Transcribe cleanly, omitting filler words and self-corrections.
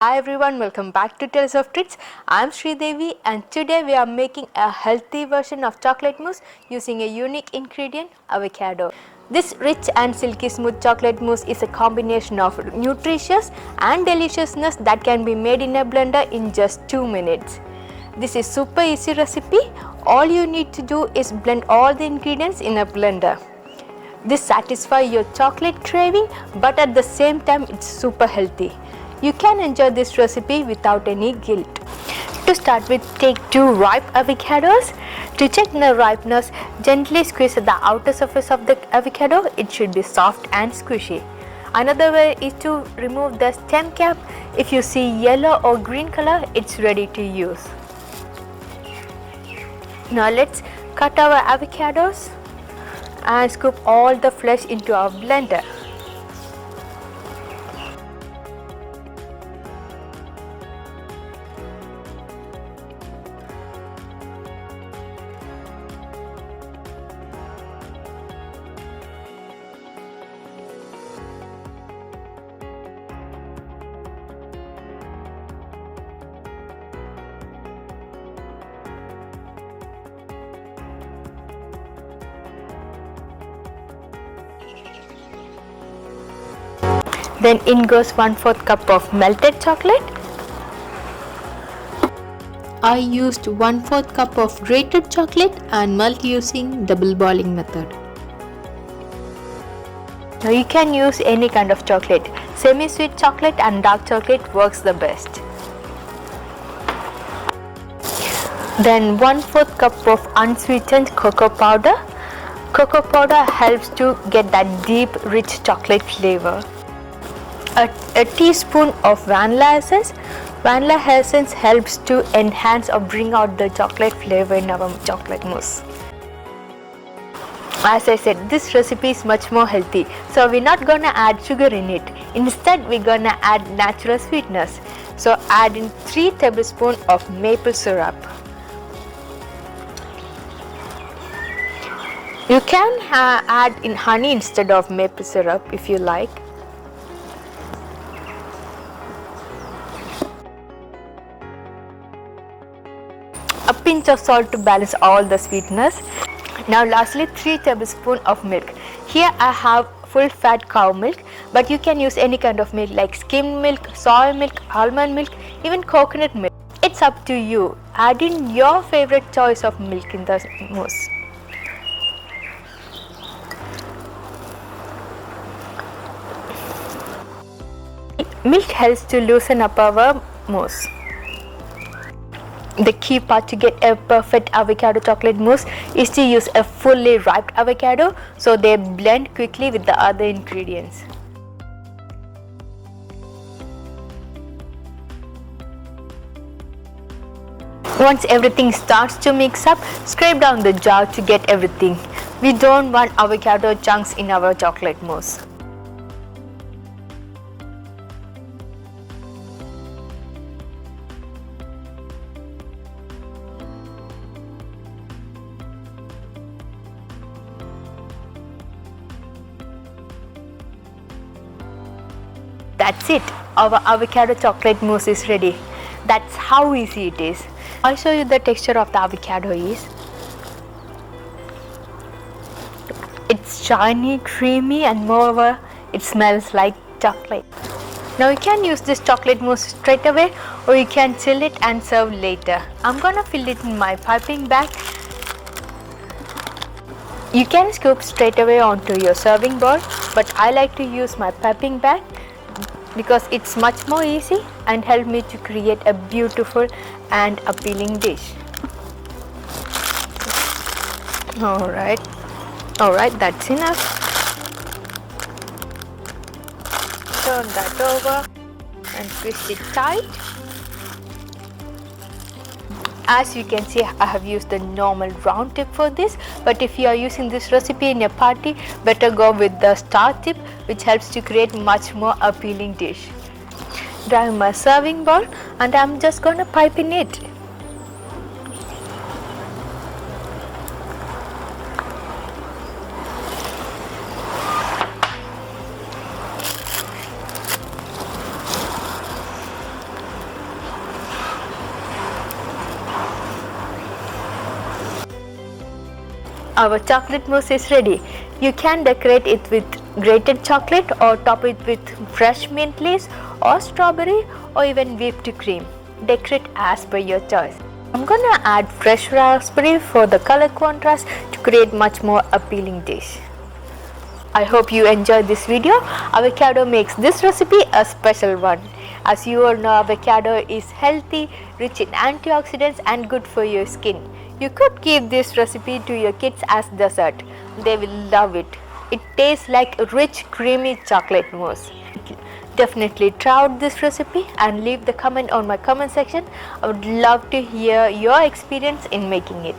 Hi everyone, welcome back to Tales of Treats. I'm Sridevi and today we are making a healthy version of chocolate mousse using a unique ingredient, avocado. This rich and silky smooth chocolate mousse is a combination of nutritious and deliciousness that can be made in a blender in just 2 minutes. This is super easy recipe. All you need to do is blend all the ingredients in a blender. This satisfies your chocolate craving, but at the same time it's super healthy. You can enjoy this recipe without any guilt. To start with, take 2 ripe avocados. To check the ripeness, gently squeeze the outer surface of the avocado. It should be soft and squishy. Another way is to remove the stem cap. If you see yellow or green color, it's ready to use. Now let's cut our avocados and scoop all the flesh into our blender. Then in goes 1/4 cup of melted chocolate. I used 1/4 cup of grated chocolate and melt using double boiling method. Now you can use any kind of chocolate. Semi-sweet chocolate and dark chocolate works the best. Then 1/4 cup of unsweetened cocoa powder. Cocoa powder helps to get that deep, rich chocolate flavor. A teaspoon of vanilla essence. Vanilla essence helps to enhance or bring out the chocolate flavor in our chocolate mousse. As I said, this recipe is much more healthy, so we're not gonna add sugar in it. Instead, we're gonna add natural sweetness. So add in 3 tablespoons of maple syrup. You can add in honey instead of maple syrup if you like. A pinch of salt to balance all the sweetness. Now lastly, 3 tablespoons of milk. Here I have full fat cow milk, but you can use any kind of milk like skimmed milk, soy milk, almond milk, even coconut milk. It's up to you. Add in your favorite choice of milk in the mousse. Milk helps to loosen up our mousse. The key part to get a perfect avocado chocolate mousse is to use a fully ripe avocado so they blend quickly with the other ingredients. Once everything starts to mix up, scrape down the jar to get everything. We don't want avocado chunks in our chocolate mousse. That's it, our avocado chocolate mousse is ready. That's how easy it is. I'll show you the texture of the avocado is. It's shiny, creamy, and moreover, it smells like chocolate. Now you can use this chocolate mousse straight away, or you can chill it and serve later. I'm gonna fill it in my piping bag. You can scoop straight away onto your serving bowl, but I like to use my piping bag because it's much more easy and help me to create a beautiful and appealing dish. Alright, that's enough. Turn that over and twist it tight. As you can see, I have used the normal round tip for this, but if you are using this recipe in a party, better go with the star tip, which helps to create much more appealing dish. Dry my serving bowl and I'm just gonna pipe in it. Our chocolate mousse is ready. You can decorate it with grated chocolate or top it with fresh mint leaves or strawberry or even whipped cream. Decorate as per your choice. I'm gonna add fresh raspberry for the color contrast to create much more appealing dish. I hope you enjoyed this video. Avocado makes this recipe a special one. As you all know, avocado is healthy, rich in antioxidants and good for your skin. You could give this recipe to your kids as dessert. They will love it. It tastes like rich, creamy chocolate mousse. Definitely try out this recipe and leave the comment on my comment section. I would love to hear your experience in making it.